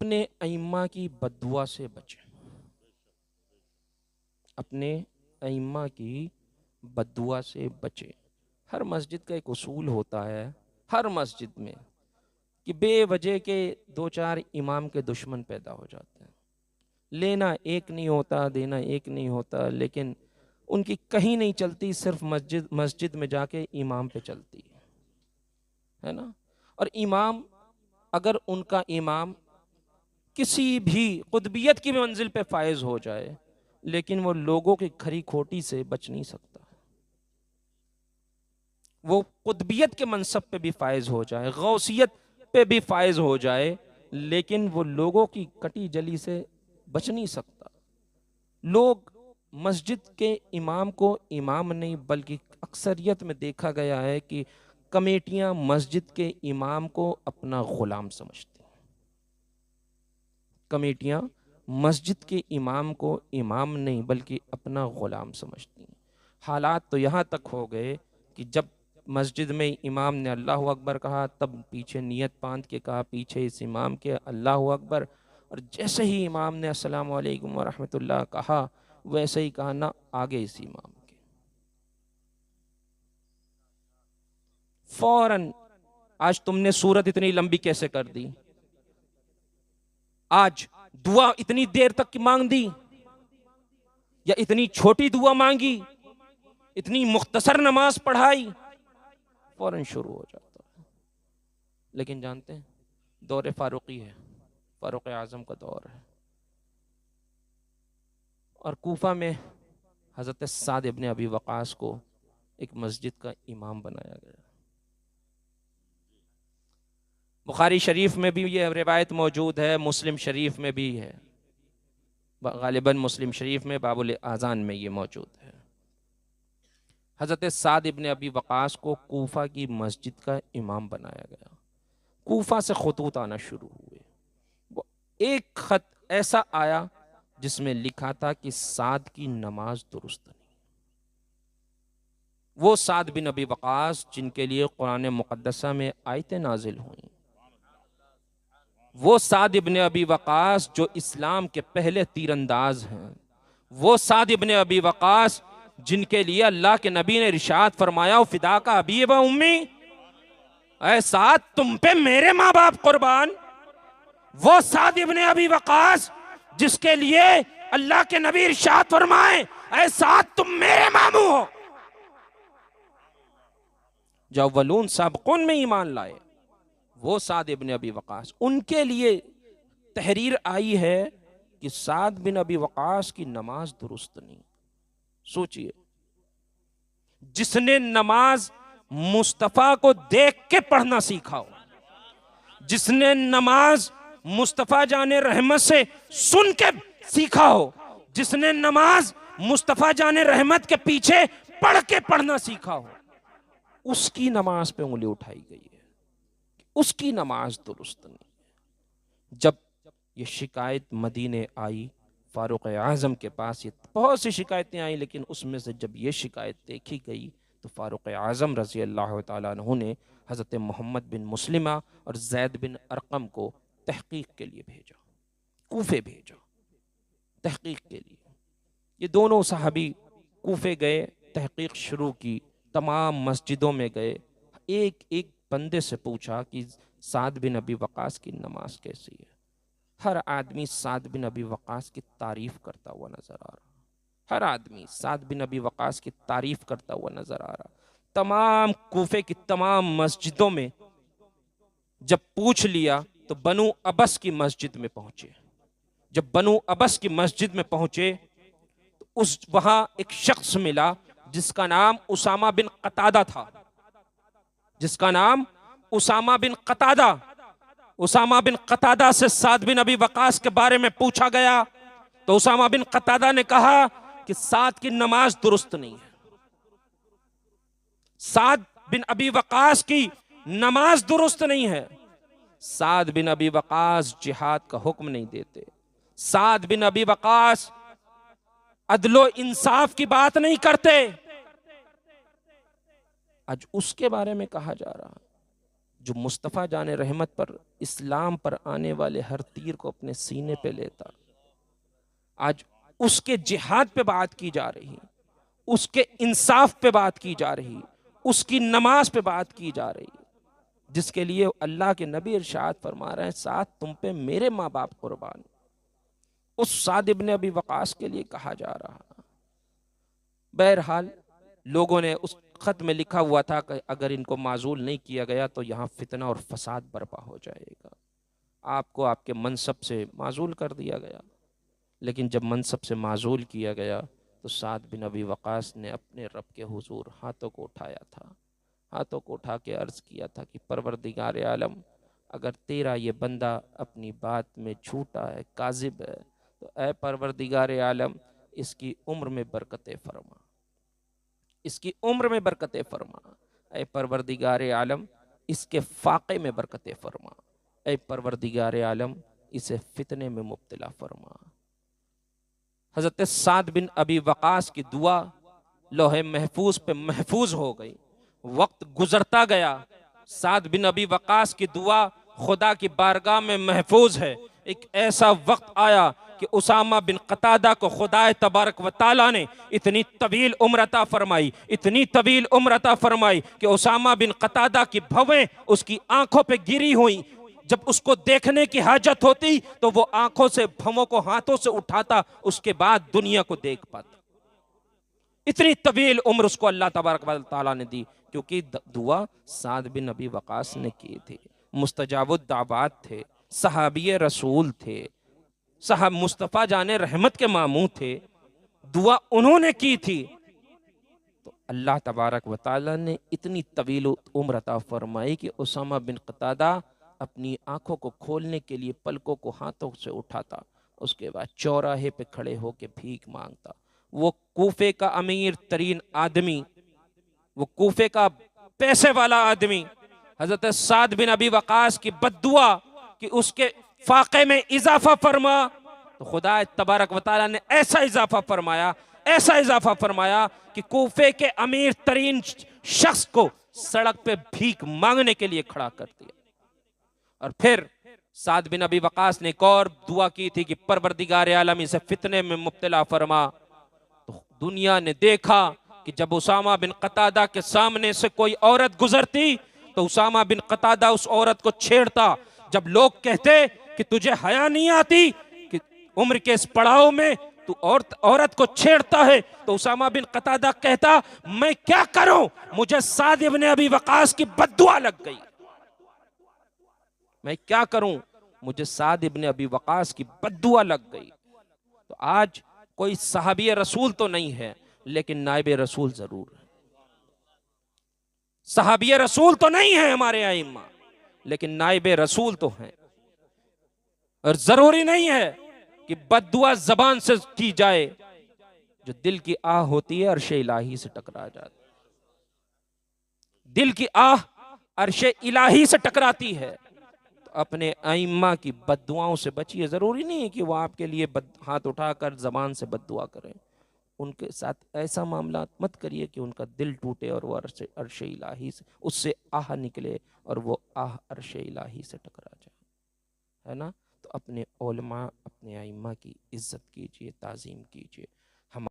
اپنے ائمہ کی بددعا سے بچیں، اپنے ائمہ کی بددعا سے بچیں۔ ہر مسجد کا ایک اصول ہوتا ہے، ہر مسجد میں، کہ بے وجہ کے دو چار امام کے دشمن پیدا ہو جاتے ہیں۔ لینا ایک نہیں ہوتا، دینا ایک نہیں ہوتا، لیکن ان کی کہیں نہیں چلتی، صرف مسجد میں جا کے امام پہ چلتی ہے نا۔ اور امام، اگر ان کا امام کسی بھی قطبیت کی منزل پہ فائز ہو جائے، لیکن وہ لوگوں کی کھری کھوٹی سے بچ نہیں سکتا۔ وہ قطبیت کے منصب پہ بھی فائز ہو جائے، غوثیت پہ بھی فائز ہو جائے، لیکن وہ لوگوں کی کٹی جلی سے بچ نہیں سکتا۔ لوگ مسجد کے امام کو امام نہیں، بلکہ اکثریت میں دیکھا گیا ہے کہ کمیٹیاں مسجد کے امام کو اپنا غلام سمجھتی ہیں۔ کمیٹیاں مسجد کے امام کو امام نہیں بلکہ اپنا غلام سمجھتی ہیں۔ حالات تو یہاں تک ہو گئے کہ جب مسجد میں امام نے اللہ اکبر کہا، تب پیچھے نیت باندھ کے کہا پیچھے اس امام کے اللہ اکبر، اور جیسے ہی امام نے السلام علیکم ورحمۃ اللہ کہا، ویسے ہی کہا نہ آگے اس امام کے۔ فوراً آج تم نے سورت اتنی لمبی کیسے کر دی؟ آج دعا اتنی دیر تک کی مانگ دی، یا اتنی چھوٹی دعا مانگی، اتنی مختصر نماز پڑھائی، فوراً شروع ہو جاتا ہے۔ لیکن جانتے ہیں دور فاروقی ہے، فاروق اعظم کا دور ہے، اور کوفہ میں حضرت سعد ابن ابی وقاص کو ایک مسجد کا امام بنایا گیا۔ بخاری شریف میں بھی یہ روایت موجود ہے، مسلم شریف میں بھی ہے، غالباً مسلم شریف میں باب الاذان میں یہ موجود ہے۔ حضرت سعد ابن ابی وقاص کو کوفہ کی مسجد کا امام بنایا گیا۔ کوفہ سے خطوط آنا شروع ہوئے، وہ ایک خط ایسا آیا جس میں لکھا تھا کہ سعد کی نماز درست نہیں۔ وہ سعد بن ابی وقاص جن کے لیے قرآن مقدسہ میں آیتیں نازل ہوئیں، وہ سعد ابن ابی وقاص جو اسلام کے پہلے تیر انداز ہیں، وہ سعد ابن ابی وقاص جن کے لیے اللہ کے نبی نے ارشاد فرمایا فداک ابی و امی، اے سعد تم پہ میرے ماں باپ قربان۔ وہ سعد ابن ابی وقاص جس کے لیے اللہ کے نبی ارشاد فرمائے اے سعد تم میرے ماموں ہو، جو اولون سابقون میں ایمان لائے، وہ سعد ابن ابی وقاص، ان کے لیے تحریر آئی ہے کہ سعد بن ابی وقاص کی نماز درست نہیں۔ سوچئے، جس نے نماز مصطفیٰ کو دیکھ کے پڑھنا سیکھا ہو، جس نے نماز مصطفیٰ جان رحمت سے سن کے سیکھا ہو، جس نے نماز مصطفیٰ جان رحمت کے پیچھے پڑھ کے پڑھنا سیکھا ہو، اس کی نماز پہ انگلی اٹھائی گئی ہے، اس کی نماز درست نہیں۔ جب یہ شکایت مدینے آئی فاروق اعظم کے پاس، یہ بہت سی شکایتیں آئیں، لیکن اس میں سے جب یہ شکایت دیکھی گئی تو فاروق اعظم رضی اللہ تعالیٰ عنہ نے حضرت محمد بن مسلمہ اور زید بن ارقم کو تحقیق کے لیے بھیجا، کوفے بھیجا تحقیق کے لیے۔ یہ دونوں صحابی کوفے گئے، تحقیق شروع کی، تمام مسجدوں میں گئے، ایک ایک بندے سے پوچھا کہ سعد بن ابی وقاص کی نماز کیسی ہے۔ ہر آدمی سعد بن ابی وقاص کی تعریف کرتا ہوا نظر آ رہا، ہر آدمی سعد بن ابی وقاص کی تعریف کرتا ہوا نظر آ رہا۔ تمام کوفے کی تمام مسجدوں میں جب پوچھ لیا تو بنو ابس کی مسجد میں پہنچے۔ جب بنو ابس کی مسجد میں پہنچے تو وہاں ایک شخص ملا جس کا نام اسامہ بن قتادہ تھا، جس کا نام اسامہ بن قتادہ۔ اسامہ بن قتادہ سے سعد بن ابی وقاص کے بارے میں پوچھا گیا تو اسامہ بن قتادہ نے کہا کہ سعد کی نماز درست نہیں ہے، سعد بن ابی وقاص کی نماز درست نہیں ہے، سعد بن ابی وقاص جہاد کا حکم نہیں دیتے، سعد بن ابی وقاص عدل و انصاف کی بات نہیں کرتے۔ آج اس کے بارے میں کہا جا رہا جو مصطفیٰ جان رحمت پر، اسلام پر آنے والے ہر تیر کو اپنے سینے پہ لیتا، آج اس کے جہاد پہ بات کی جا رہی، اس کے انصاف پہ بات کی جا رہی، اس کی نماز پہ بات کی جا رہی، جس کے لیے اللہ کے نبی ارشاد فرما رہے ہیں ساتھ تم پہ میرے ماں باپ قربان، اس سعد ابن ابی وقاص کے لیے کہا جا رہا۔ بہرحال لوگوں نے اس خط میں لکھا ہوا تھا کہ اگر ان کو معزول نہیں کیا گیا تو یہاں فتنہ اور فساد برپا ہو جائے گا۔ آپ کو آپ کے منصب سے معزول کر دیا گیا، لیکن جب منصب سے معزول کیا گیا تو سعد بن ابی وقاص نے اپنے رب کے حضور ہاتھوں کو اٹھایا تھا، ہاتھوں کو اٹھا کے عرض کیا تھا کہ پروردگار عالم، اگر تیرا یہ بندہ اپنی بات میں جھوٹا ہے، کاذب ہے، تو اے پروردگار عالم اس کی عمر میں برکتیں فرما، اس کی عمر میں برکتیں فرما، اے پروردگار عالم اس کے فاقے میں برکتیں فرما، اے پروردگار عالم اسے فتنے میں مبتلا فرما۔ حضرت سعد بن ابی وقاص کی دعا لوح محفوظ پہ محفوظ ہو گئی، وقت گزرتا گیا، سعد بن ابی وقاص کی دعا خدا کی بارگاہ میں محفوظ ہے۔ ایک ایسا وقت آیا کہ اسامہ بن قتادہ کو خدا تبارک و تعالیٰ نے اتنی طویل عمر عطا فرمائی، اتنی طویل عمر عطا فرمائی کہ اسامہ بن قتادہ کی بھویں اس کی آنکھوں پہ گری ہوئیں، جب اس کو دیکھنے کی حاجت ہوتی تو وہ آنکھوں سے بھووں کو ہاتھوں سے اٹھاتا، اس کے بعد دنیا کو دیکھ پاتا۔ اتنی طویل عمر اس کو اللہ تبارک و تعالیٰ نے دی، کیونکہ دعا سعد بن ابی وقاص نے کی تھی، مستجاب الدعوات تھے، صحابی رسول تھے، صاحب مصطفیٰ جان رحمت کے ماموں تھے، دعا انہوں نے کی تھی، تو اللہ تبارک و تعالیٰ نے اتنی طویل عمر عطا فرمائی کہ اسامہ بن قتادہ اپنی آنکھوں کو کھولنے کے لیے پلکوں کو ہاتھوں سے اٹھاتا، اس کے بعد چوراہے پہ کھڑے ہو کے بھیک مانگتا۔ وہ کوفے کا امیر ترین آدمی، وہ کوفے کا پیسے والا آدمی، حضرت سعد بن ابی وقاص کی بد دعا کہ اس کے فاقے میں اضافہ فرما، تو خدا تبارک و تعالیٰ نے ایسا اضافہ فرمایا، ایسا اضافہ فرمایا کہ کوفے کے امیر ترین شخص کو سڑک پہ بھیک مانگنے کے لیے کھڑا کر دیا۔ اور پھر سعد بن ابی وقاص نے ایک اور دعا کی تھی کہ پروردگار عالم اسے فتنے میں مبتلا فرما، تو دنیا نے دیکھا کہ جب اسامہ بن قتادہ کے سامنے سے کوئی عورت گزرتی تو اسامہ بن قتادہ اس عورت کو چھیڑتا۔ جب لوگ کہتے کہ تجھے حیا نہیں آتی کہ عمر کے اس پڑاؤ میں تو عورت کو چھیڑتا ہے، تو اسامہ بن قتادہ کہتا میں کیا کروں، مجھے سعد بن ابی وقاص کی بد دعا لگ گئی، میں کیا کروں، مجھے سعد بن ابی وقاص کی بد دعا لگ گئی۔ تو آج کوئی صحابی رسول تو نہیں ہے لیکن نائب رسول ضرور ہے، صحابی رسول تو نہیں ہے ہمارے ائمہ لیکن نائب رسول تو ہیں، اور ضروری نہیں ہے کہ بد دعا زبان سے کی جائے، جو دل کی آہ ہوتی ہے عرش الہی سے ٹکرا جاتی، دل کی آہ عرش الہی سے ٹکراتی ہے۔ تو اپنے ائمہ کی بد دعاؤں سے بچیے، ضروری نہیں ہے کہ وہ آپ کے لیے ہاتھ اٹھا کر زبان سے بد دعا کریں، ان کے ساتھ ایسا معاملات مت کریے کہ ان کا دل ٹوٹے اور وہ عرش الہی سے اس سے آہ نکلے اور وہ آہ عرش الہی سے ٹکرا جائے، ہے نا؟ تو اپنے علماء، اپنے ائمہ کی عزت کیجئے، تعظیم کیجئے۔